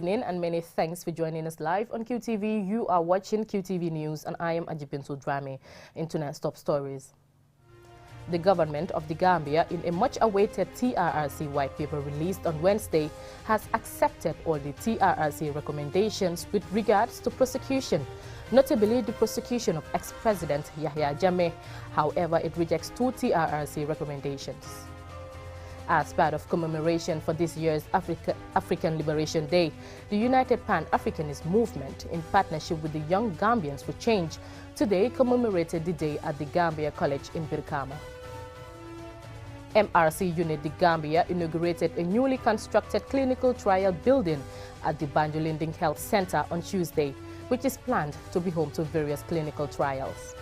evening and many thanks for joining us live on QTV. You are watching QTV News and I am Ajibintu Drame. In tonight's top stories. The government of the Gambia, in a much-awaited TRRC white paper released on Wednesday, has accepted all the TRRC recommendations with regards to prosecution, notably the prosecution of ex-president Yahya Jammeh. However, it rejects 2 TRRC recommendations. As part of commemoration for this year's African Liberation Day, the United Pan-Africanist Movement, in partnership with the Young Gambians for Change, today commemorated the day at the Gambia College in Birkama. MRC Unit The Gambia inaugurated a newly constructed clinical trial building at the Banjulinding Health Center on Tuesday, which is planned to be home to various clinical trials.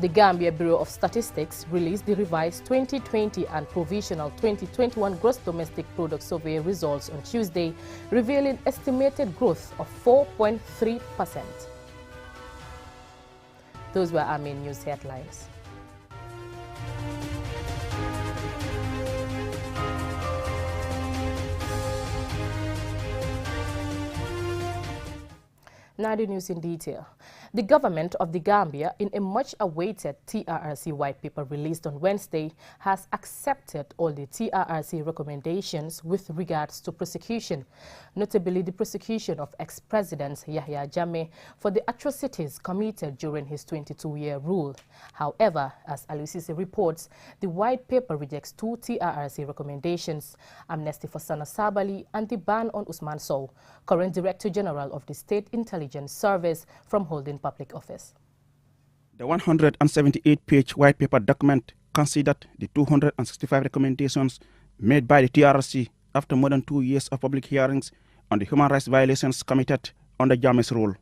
The Gambia Bureau of Statistics released the revised 2020 and provisional 2021 gross domestic product survey results on Tuesday, revealing estimated growth of 4.3%. Those were our main news headlines. Now the news in detail. The government of the Gambia, in a much-awaited TRRC white paper released on Wednesday, has accepted all the TRRC recommendations with regards to prosecution, notably the prosecution of ex-president Yahya Jammeh for the atrocities committed during his 22-year rule. However, as Alusisi reports, the white paper rejects 2 TRRC recommendations, amnesty for Sana Sabali and the ban on Usman Sow, current Director General of the State Intelligence Service, from holding public office. The 178-page white paper document considered the 265 recommendations made by the TRRC after more than 2 years of public hearings on the human rights violations committed under Jammeh's rule.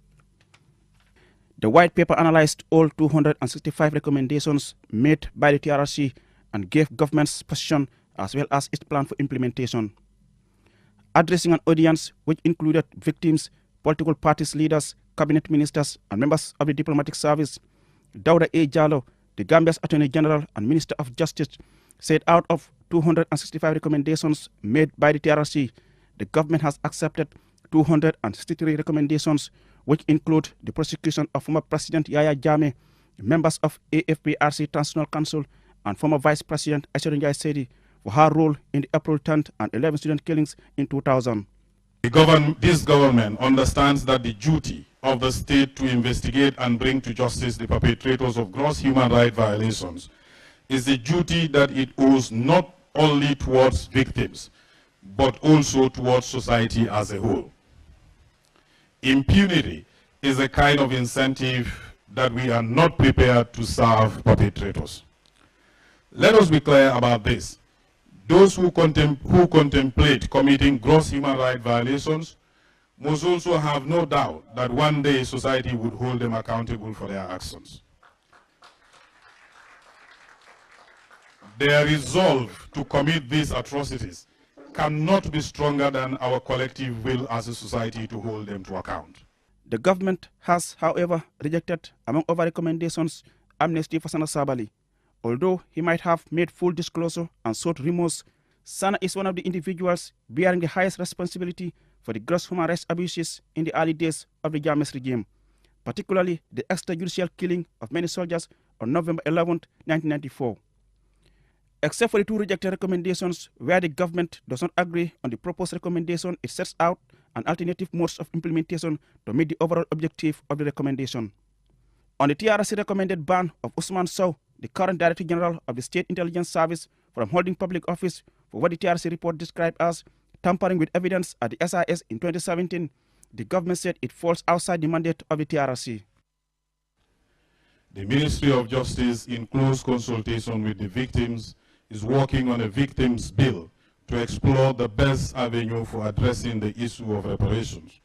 The white paper analyzed all 265 recommendations made by the TRRC and gave government's position as well as its plan for implementation. Addressing an audience which included victims, political parties leaders, cabinet ministers and members of the diplomatic service, Dauda A. Jallow, the Gambia's Attorney General and Minister of Justice, said out of 265 recommendations made by the TRRC, the government has accepted 263 recommendations, which include the prosecution of former President Yahya Jammeh, members of AFPRC Transitional Council, and former Vice President Aissatou Njie Seydi for her role in the April 10th and 11th student killings in 2000. This government understands that the duty of the state to investigate and bring to justice the perpetrators of gross human rights violations is a duty that it owes not only towards victims, but also towards society as a whole. Impunity is a kind of incentive that we are not prepared to serve perpetrators. Let us be clear about this. Those who contemplate committing gross human rights violations must also have no doubt that one day society would hold them accountable for their actions. Their resolve to commit these atrocities cannot be stronger than our collective will as a society to hold them to account. The government has, however, rejected, among other recommendations, amnesty for Sana Sabali. Although he might have made full disclosure and sought remorse, Sana is one of the individuals bearing the highest responsibility for the gross human rights abuses in the early days of the Jammeh's regime, particularly the extrajudicial killing of many soldiers on November 11, 1994. Except for the 2 rejected recommendations where the government does not agree on the proposed recommendation, it sets out an alternative modes of implementation to meet the overall objective of the recommendation. On the TRRC recommended ban of Usman Sow, the current Director General of the State Intelligence Service, from holding public office for what the TRRC report described as tampering with evidence at the SIS in 2017, the government said it falls outside the mandate of the TRRC. The Ministry of Justice, in close consultation with the victims, is working on a victims' bill to explore the best avenue for addressing the issue of reparations.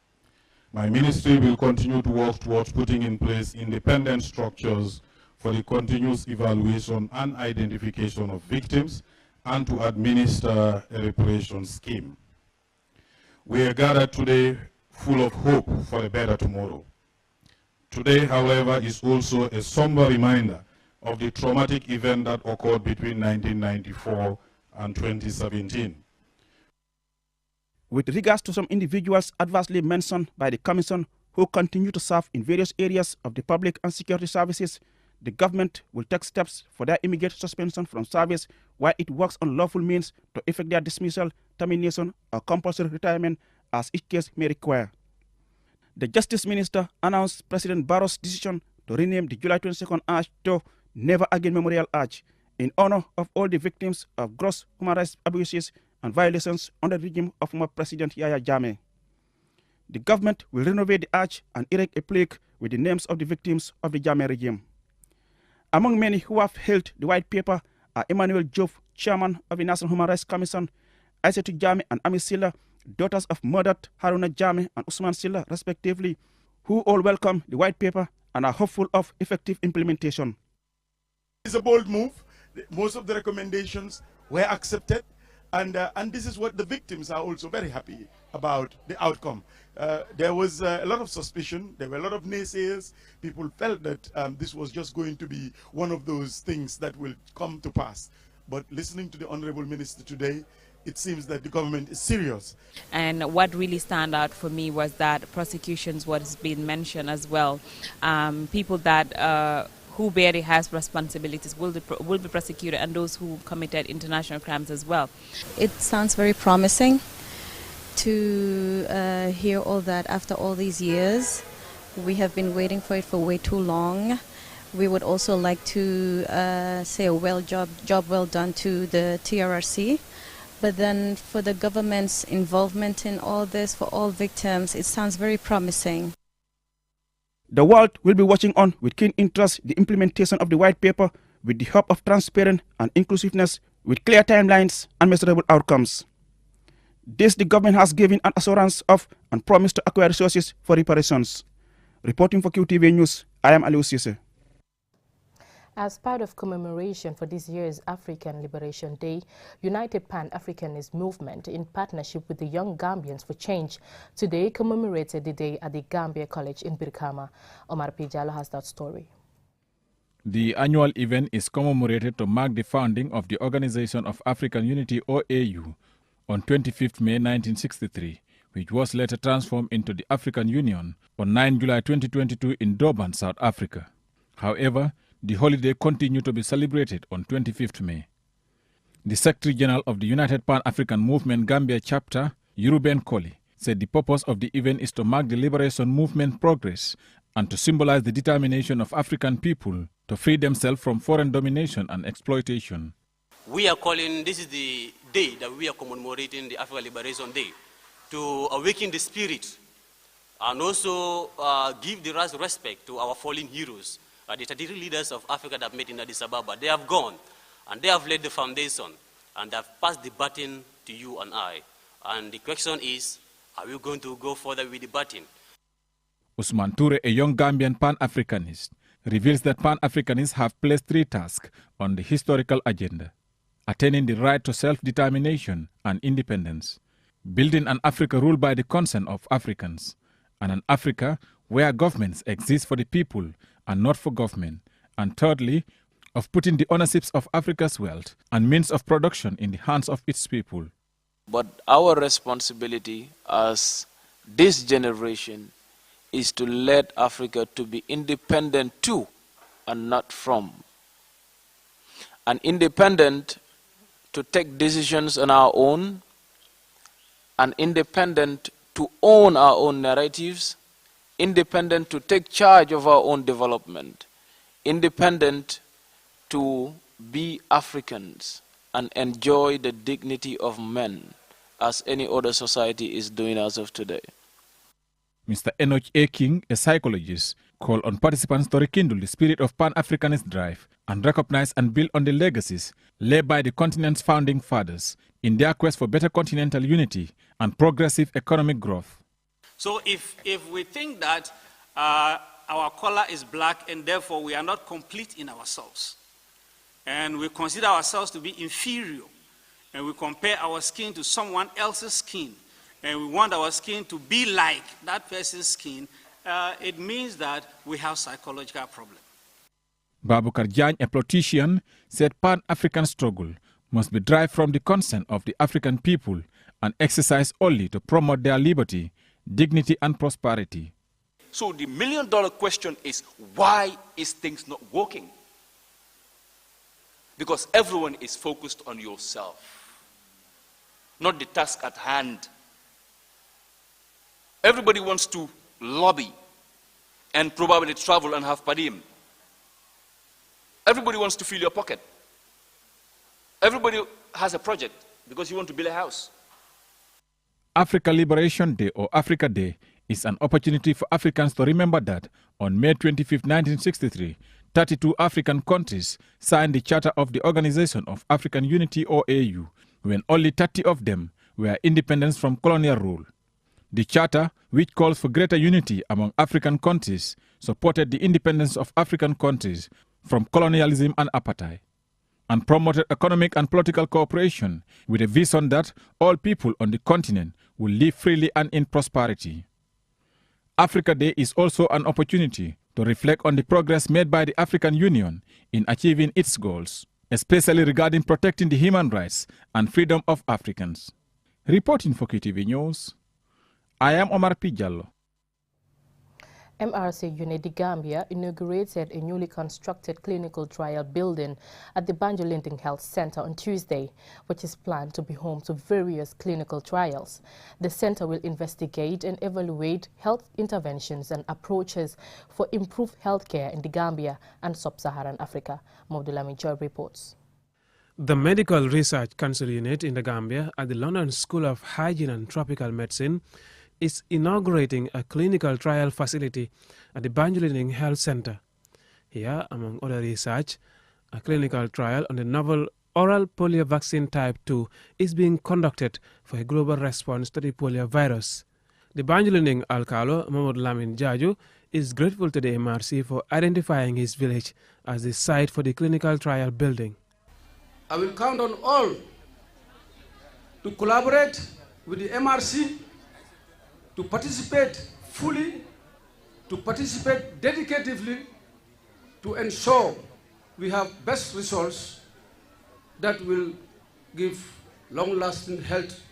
My ministry will continue to work towards putting in place independent structures for the continuous evaluation and identification of victims and to administer a reparation scheme. We are gathered today full of hope for a better tomorrow. Today, however, is also a somber reminder of the traumatic event that occurred between 1994 and 2017. With regards to some individuals adversely mentioned by the Commission who continue to serve in various areas of the public and security services, the government will take steps for their immediate suspension from service while it works on lawful means to effect their dismissal, termination, or compulsory retirement as each case may require. The Justice Minister announced President Barrow's decision to rename the July 22nd Arch to Never Again Memorial Arch in honor of all the victims of gross human rights abuses and violations under the regime of former President Yahya Jammeh. The government will renovate the arch and erect a plaque with the names of the victims of the Jammeh regime. Among many who have hailed the white paper are Emmanuel Job, chairman of the National Human Rights Commission, Aissatou Jammeh and Ami Silla, daughters of murdered Haruna Jammeh and Usman Silla, respectively, who all welcome the white paper and are hopeful of effective implementation. It's a bold move. Most of the recommendations were accepted, and this is what the victims are also very happy about the outcome. There was a lot of suspicion. There were a lot of naysayers. People felt that this was just going to be one of those things that will come to pass. But listening to the Honorable Minister today, it seems that the government is serious. And what really stand out for me was that prosecutions was being mentioned as well. People that who barely has responsibilities will be prosecuted, and those who committed international crimes as well. It sounds very promising to hear all that after all these years. We have been waiting for it for way too long. We would also like to say a job well done to the TRRC. But then for the government's involvement in all this, for all victims, it sounds very promising. The world will be watching on with keen interest the implementation of the white paper with the hope of transparent and inclusiveness with clear timelines and measurable outcomes. This the government has given an assurance of and promised to acquire resources for reparations. Reporting for QTV News, I am Aliou Cissé. As part of commemoration for this year's African Liberation Day, United Pan-Africanist Movement, in partnership with the Young Gambians for Change, today commemorated the day at the Gambia College in Brikama. Omar P. Jallo has that story. The annual event is commemorated to mark the founding of the Organization of African Unity, OAU, on 25th May 1963, which was later transformed into the African Union on 9 July 2022 in Durban, South Africa. However, the holiday continued to be celebrated on 25th May. The Secretary General of the United Pan-African Movement Gambia chapter, Yuruben Koli, said the purpose of the event is to mark the liberation movement progress and to symbolize the determination of African people to free themselves from foreign domination and exploitation. We are calling, this is the day that we are commemorating the African Liberation Day, to awaken the spirit and also give the right respect to our fallen heroes. The 33 leaders of Africa that met in Addis Ababa, they have gone and they have laid the foundation and they have passed the baton to you and I. And the question is, are we going to go further with the baton? Usman Toure, a young Gambian Pan-Africanist, reveals that Pan-Africanists have placed 3 tasks on the historical agenda: attaining the right to self-determination and independence, building an Africa ruled by the consent of Africans, and an Africa where governments exist for the people and not for government, and thirdly, of putting the ownerships of Africa's wealth and means of production in the hands of its people. But our responsibility as this generation is to let Africa to be independent to and not from. And independent to take decisions on our own, and independent to own our own narratives, independent to take charge of our own development, independent to be Africans and enjoy the dignity of men as any other society is doing as of today. Mr. Enoch A. King, a psychologist, called on participants to rekindle the spirit of Pan-Africanist drive and recognize and build on the legacies laid by the continent's founding fathers in their quest for better continental unity and progressive economic growth. So if we think that our color is black and therefore we are not complete in ourselves, and we consider ourselves to be inferior, and we compare our skin to someone else's skin, and we want our skin to be like that person's skin, it means that we have psychological problems. Babukar Jan, a politician, said Pan-African struggle must be derived from the consent of the African people and exercised only to promote their liberty, dignity and prosperity. So the million-dollar question is, why is things not working? Because everyone is focused on yourself, not the task at hand. Everybody wants to lobby and probably travel and have per diem. Everybody wants to fill your pocket. Everybody has a project because you want to build a house. Africa Liberation Day, or Africa Day, is an opportunity for Africans to remember that on May 25, 1963, 32 African countries signed the Charter of the Organization of African Unity, or AU, when only 30 of them were independent from colonial rule. The Charter, which calls for greater unity among African countries, supported the independence of African countries from colonialism and apartheid, and promoted economic and political cooperation with a vision that all people on the continent will live freely and in prosperity. Africa Day is also an opportunity to reflect on the progress made by the African Union in achieving its goals, especially regarding protecting the human rights and freedom of Africans. Reporting for QTV News, I am Omar P. Jallo. MRC Unity Gambia inaugurated a newly constructed clinical trial building at the Banjul Health Center on Tuesday, which is planned to be home to various clinical trials. The center will investigate and evaluate health interventions and approaches for improved healthcare in the Gambia and Sub-Saharan Africa. Mobdulami Joy reports. The Medical Research Council Unit in the Gambia at the London School of Hygiene and Tropical Medicine is inaugurating a clinical trial facility at the Banjul Health Center. Here, among other research, a clinical trial on the novel oral polio vaccine type 2 is being conducted for a global response to the polio virus. The Banjul Alcalo, Mahmoud Lamin Jaju, is grateful to the MRC for identifying his village as the site for the clinical trial building. I will count on all to collaborate with the MRC, to participate fully, to participate dedicatively, to ensure we have best results that will give long-lasting health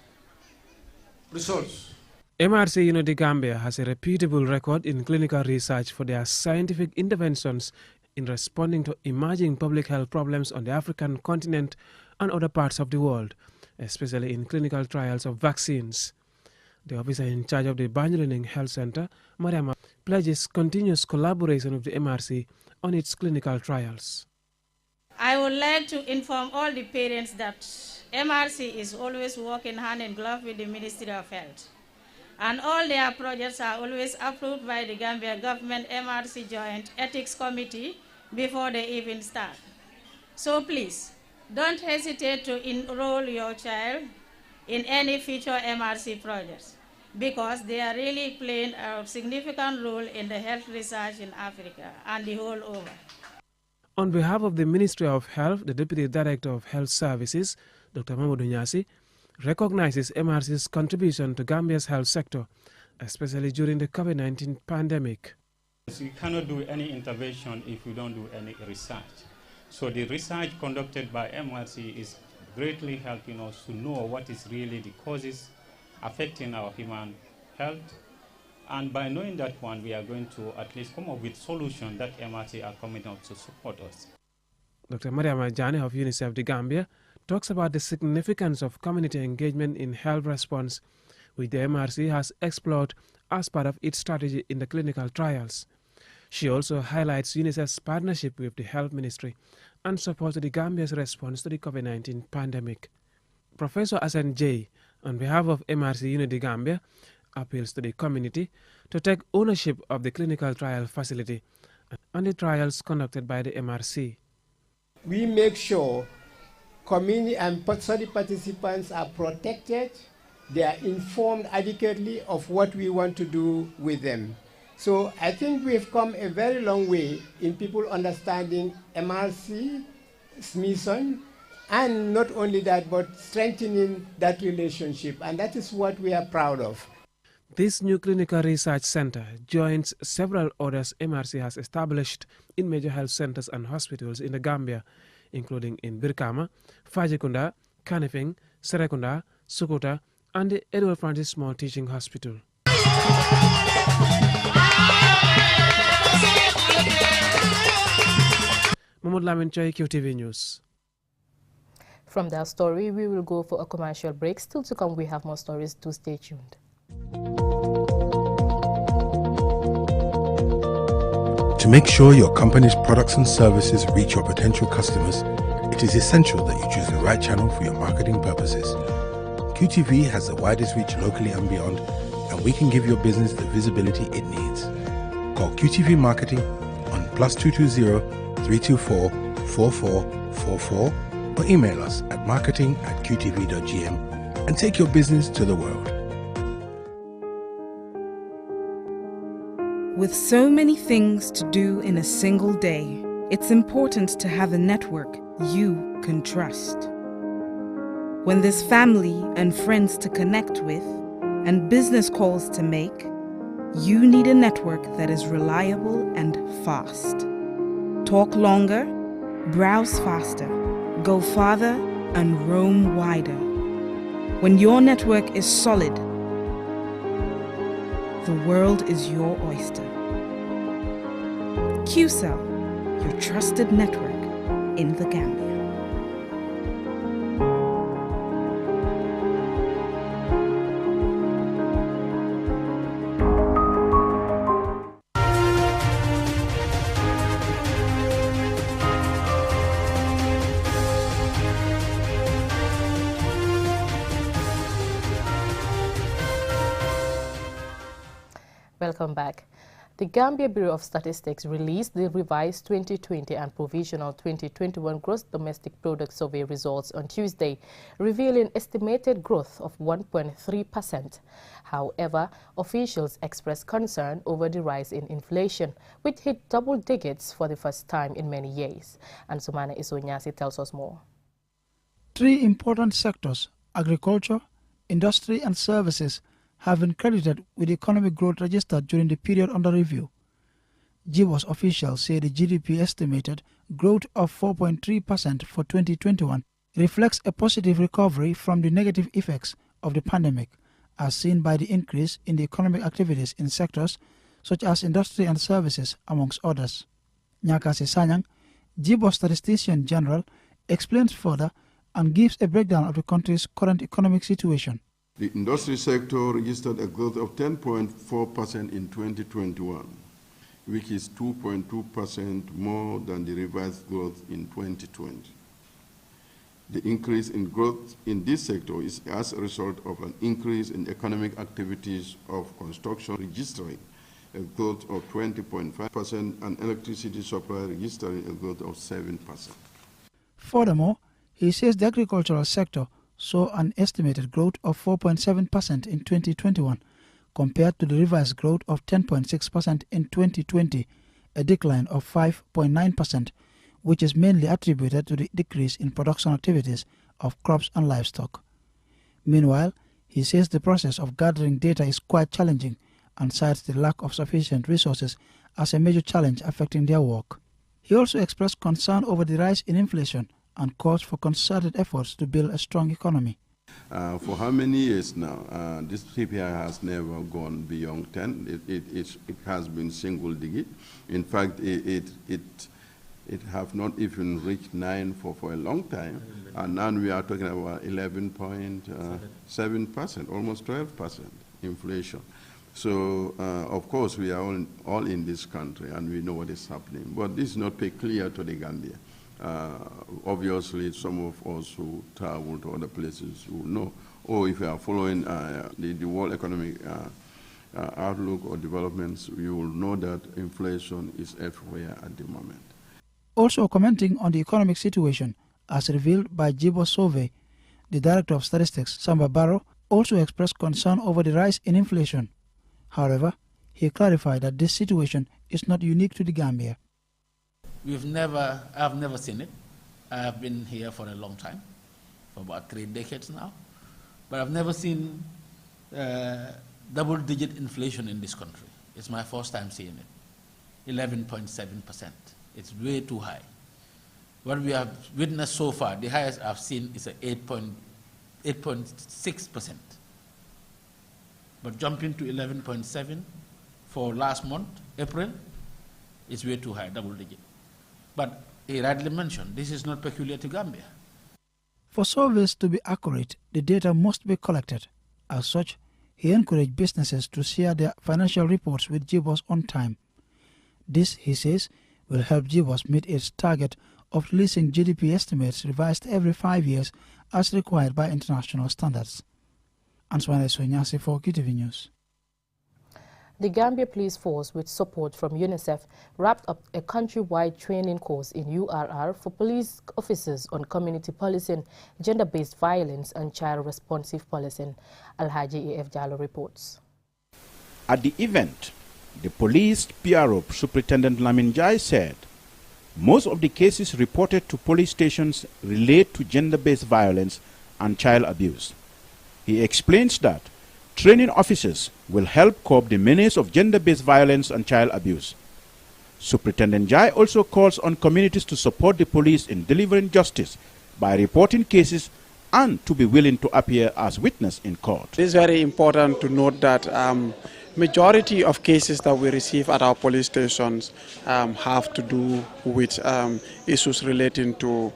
results. MRC Unity Gambia has a reputable record in clinical research for their scientific interventions in responding to emerging public health problems on the African continent and other parts of the world, especially in clinical trials of vaccines. The officer in charge of the Banjul Health Center, Mariama, pledges continuous collaboration with the MRC on its clinical trials. I would like to inform all the parents that MRC is always working hand in glove with the Ministry of Health, and all their projects are always approved by the Gambia Government MRC Joint Ethics Committee before they even start. So please, don't hesitate to enroll your child in any future MRC projects, because they are really playing a significant role in the health research in Africa and the whole over. On behalf of the Ministry of Health, the Deputy Director of Health Services, Dr. Mamadou Nyasi, recognizes MRC's contribution to Gambia's health sector, especially during the COVID-19 pandemic. We cannot do any intervention if we don't do any research. So the research conducted by MRC is greatly helping us to know what is really the causes affecting our human health. And by knowing that one, we are going to at least come up with solutions that MRC are coming out to support us. Dr. Mariama Jane of UNICEF The Gambia talks about the significance of community engagement in health response, which the MRC has explored as part of its strategy in the clinical trials. She also highlights UNICEF's partnership with the Health Ministry and support the Gambia's response to the COVID-19 pandemic. Professor Asen J, on behalf of MRC Unity Gambia, appeals to the community to take ownership of the clinical trial facility and the trials conducted by the MRC. We make sure community and study participants are protected, they are informed adequately of what we want to do with them. So I think we've come a very long way in people understanding MRC's mission, and not only that, but strengthening that relationship, and that is what we are proud of. This new clinical research center joins several others MRC has established in major health centers and hospitals in the Gambia, including in Birkama, Fajikunda, Kanifing, Serekunda, Sukuta, and the Edward Francis Small Teaching Hospital. Mahmoud Lamin Choi, QTV News. From that story, we will go for a commercial break. Still to come, we have more stories. Do stay tuned. To make sure your company's products and services reach your potential customers, it is essential that you choose the right channel for your marketing purposes. QTV has the widest reach locally and beyond, and we can give your business the visibility it needs. Call QTV Marketing on +220 324 4444 or email us at marketing@qtv.gm and take your business to the world. With so many things to do in a single day, it's important to have a network you can trust. When there's family and friends to connect with and business calls to make, you need a network that is reliable and fast. Talk longer, browse faster, go farther, and roam wider. When your network is solid, the world is your oyster. QCell, your trusted network in the Gambia. Welcome back. The Gambia Bureau of Statistics released the revised 2020 and provisional 2021 gross domestic product survey results on Tuesday, revealing estimated growth of 1.3%. However, officials expressed concern over the rise in inflation, which hit double digits for the first time in many years. And Sumana Isonyasi tells us more. 3 important sectors, agriculture, industry and services, have been credited with economic growth registered during the period under review. GBOS officials say the GDP estimated growth of 4.3% for 2021 reflects a positive recovery from the negative effects of the pandemic, as seen by the increase in the economic activities in sectors such as industry and services, amongst others. Nyakase Sanyang, GBOS Statistician General, explains further and gives a breakdown of the country's current economic situation. The industry sector registered a growth of 10.4% in 2021, which is 2.2% more than the revised growth in 2020. The increase in growth in this sector is as a result of an increase in economic activities of construction registering a growth of 20.5% and electricity supply registering a growth of 7%. Furthermore, he says the agricultural sector saw an estimated growth of 4.7% in 2021 compared to the revised growth of 10.6% in 2020, a decline of 5.9%, which is mainly attributed to the decrease in production activities of crops and livestock. Meanwhile, he says the process of gathering data is quite challenging and cites the lack of sufficient resources as a major challenge affecting their work. He also expressed concern over the rise in inflation and calls for concerted efforts to build a strong economy. For how many years now? This CPI has never gone beyond 10. It has been single digit. In fact, it have not even reached 9 for a long time. And now we are talking about 11.7%, almost 12% inflation. So, of course, we are all in this country and we know what is happening. But this is not peculiar to the Gambia. Obviously, some of us who travel to other places who know, or if you are following the world economic outlook or developments, you will know that inflation is everywhere at the moment. Also commenting on the economic situation, as revealed by GBOS survey, the Director of Statistics, Samba Barrow, also expressed concern over the rise in inflation. However, he clarified that this situation is not unique to the Gambia. I've never seen it. I have been here for a long time, for about 3 decades now, but I've never seen double-digit inflation in this country. It's my first time seeing it. 11.7%. It's way too high. What we have witnessed so far, the highest I've seen is 8.6%. But jumping to 11.7 for last month, April, is way too high, double digit. But he rightly mentioned, this is not peculiar to Gambia. For surveys to be accurate, the data must be collected. As such, he encouraged businesses to share their financial reports with GBOS on time. This, he says, will help GBOS meet its target of releasing GDP estimates revised every 5 years as required by international standards. Answane Sonyasi for QTV News. The Gambia Police Force, with support from UNICEF, wrapped up a countrywide training course in URR for police officers on community policing, gender-based violence and child-responsive policing. Alhaji A.F. Jallo reports. At the event, the police PRO Superintendent Lamin Jai said, most of the cases reported to police stations relate to gender-based violence and child abuse. He explains that training officers will help curb the menace of gender-based violence and child abuse. Superintendent Jai also calls on communities to support the police in delivering justice by reporting cases and to be willing to appear as witness in court. It is very important to note that majority of cases that we receive at our police stations have to do with issues relating to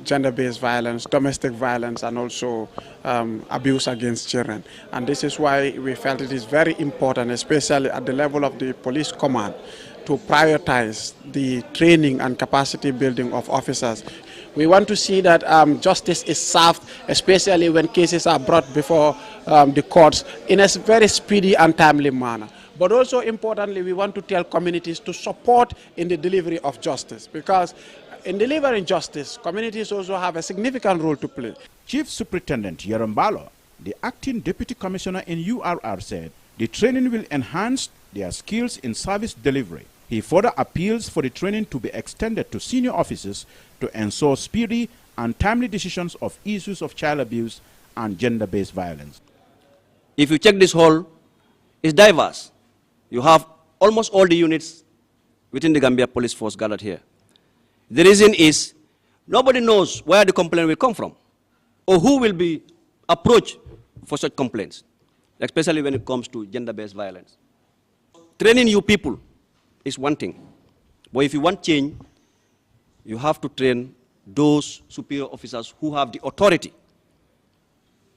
gender-based violence, domestic violence, and also abuse against children. And this is why we felt it is very important, especially at the level of the police command, to prioritize the training and capacity building of officers. We want to see that justice is served, especially when cases are brought before the courts in a very speedy and timely manner. But also importantly, we want to tell communities to support in the delivery of justice, because in delivering justice, communities also have a significant role to play. Chief Superintendent Yerombalo, the acting deputy commissioner in URR, said the training will enhance their skills in service delivery. He further appeals for the training to be extended to senior officers to ensure speedy and timely decisions of issues of child abuse and gender-based violence. If you check this hall, it's diverse. You have almost all the units within the Gambia Police Force gathered here. The reason is nobody knows where the complaint will come from or who will be approached for such complaints, especially when it comes to gender-based violence. Training you people is one thing, but if you want change, you have to train those superior officers who have the authority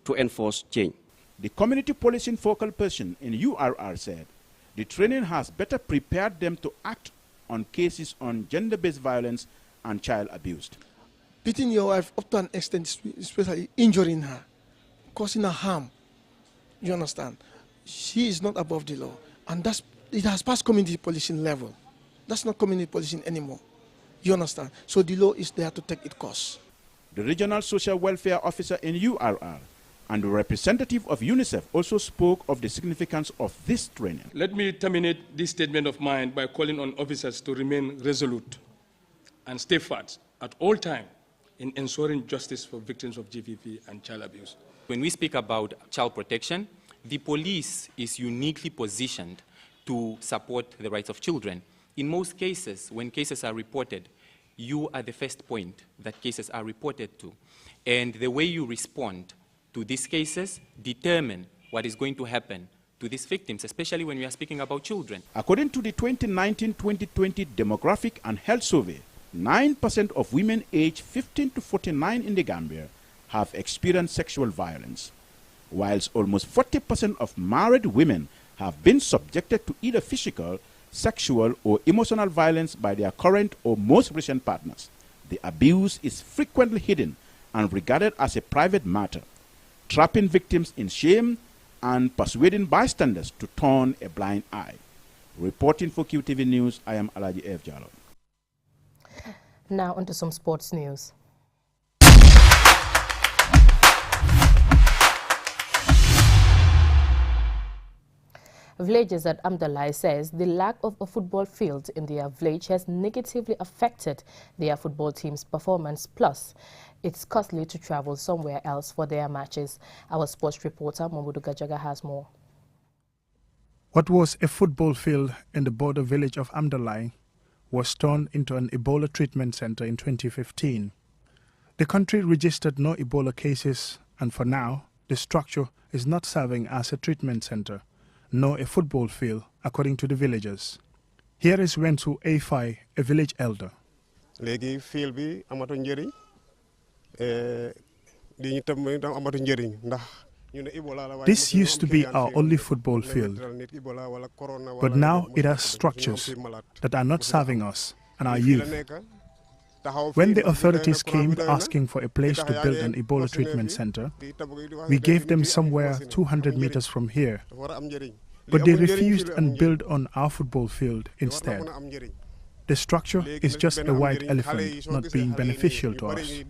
to enforce change. The community policing focal person in URR said the training has better prepared them to act on cases on gender-based violence and child abuse. Beating your wife up to an extent, especially injuring her, causing her harm, you understand? She is not above the law, and it has passed community policing level. That's not community policing anymore. You understand? So the law is there to take its course. The regional social welfare officer in URR and the representative of UNICEF also spoke of the significance of this training. Let me terminate this statement of mine by calling on officers to remain resolute and steadfast at all times in ensuring justice for victims of GVV and child abuse. When we speak about child protection, the police is uniquely positioned to support the rights of children. In most cases, when cases are reported, you are the first point that cases are reported to. And the way you respond to these cases determine what is going to happen to these victims, especially when we are speaking about children. According to the 2019-2020 Demographic and Health Survey, 9% of women aged 15 to 49 in the Gambia have experienced sexual violence, whilst almost 40% of married women have been subjected to either physical, sexual, or emotional violence by their current or most recent partners. The abuse is frequently hidden and regarded as a private matter, trapping victims in shame and persuading bystanders to turn a blind eye. Reporting for QTV News, I am Alaji F. Jallo. Now onto some sports news. Villagers at Amdalai says the lack of a football field in their village has negatively affected their football team's performance. Plus, it's costly to travel somewhere else for their matches. Our sports reporter, Mamudu Gajaga, has more. What was a football field in the border village of Amdalai was turned into an Ebola treatment center in 2015. The country registered no Ebola cases, and for now, the structure is not serving as a treatment center, nor a football field, according to the villagers. Here is Wensu Afai, a village elder. This used to be our only football field, but now it has structures that are not serving us and our youth. When the authorities came asking for a place to build an Ebola treatment center, we gave them somewhere 200 meters from here, but they refused and built on our football field instead. The structure is just a white elephant, not being beneficial to us.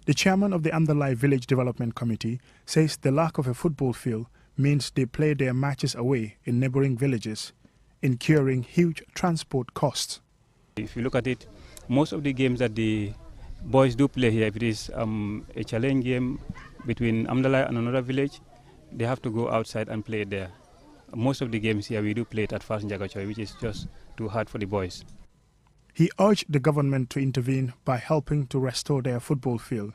The chairman of the Amdalai Village Development Committee says the lack of a football field means they play their matches away in neighboring villages, incurring huge transport costs. If you look at it, most of the games that the boys do play here, if it is a challenge game between Amdalai and another village, they have to go outside and play there. Most of the games here, we do play it at Fast Njagachoy, which is just too hard for the boys. He urged the government to intervene by helping to restore their football field.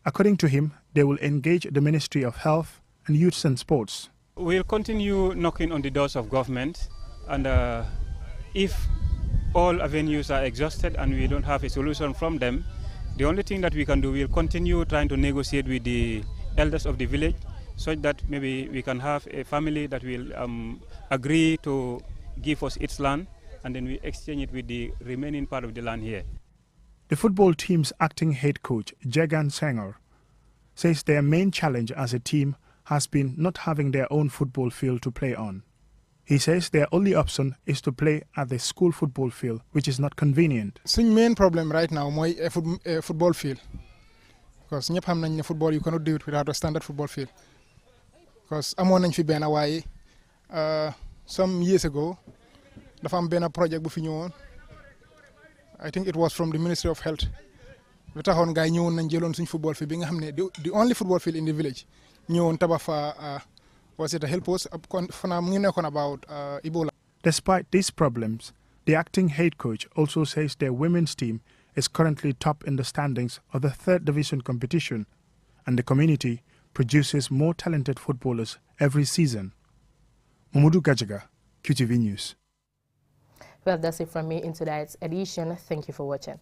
According to him, they will engage the Ministry of Health and Youth and Sports. We'll continue knocking on the doors of government, and if all avenues are exhausted and we don't have a solution from them, the only thing that we can do, we'll continue trying to negotiate with the elders of the village so that maybe we can have a family that will agree to give us its land, and then we exchange it with the remaining part of the land here. The football team's acting head coach, Jagan Sanger, says their main challenge as a team has been not having their own football field to play on. He says their only option is to play at the school football field, which is not convenient. The main problem right now is a football field. Because in football you cannot do it without a standard football field. Because some years ago, the family project I think it was from the Ministry of Health. The only football field in the village. Was it a help us about Ebola? Despite these problems, the acting head coach also says their women's team is currently top in the standings of the 3rd division competition, and the community produces more talented footballers every season. Mamudu Gajaga, QTV News. Well, that's it from me in tonight's edition. Thank you for watching.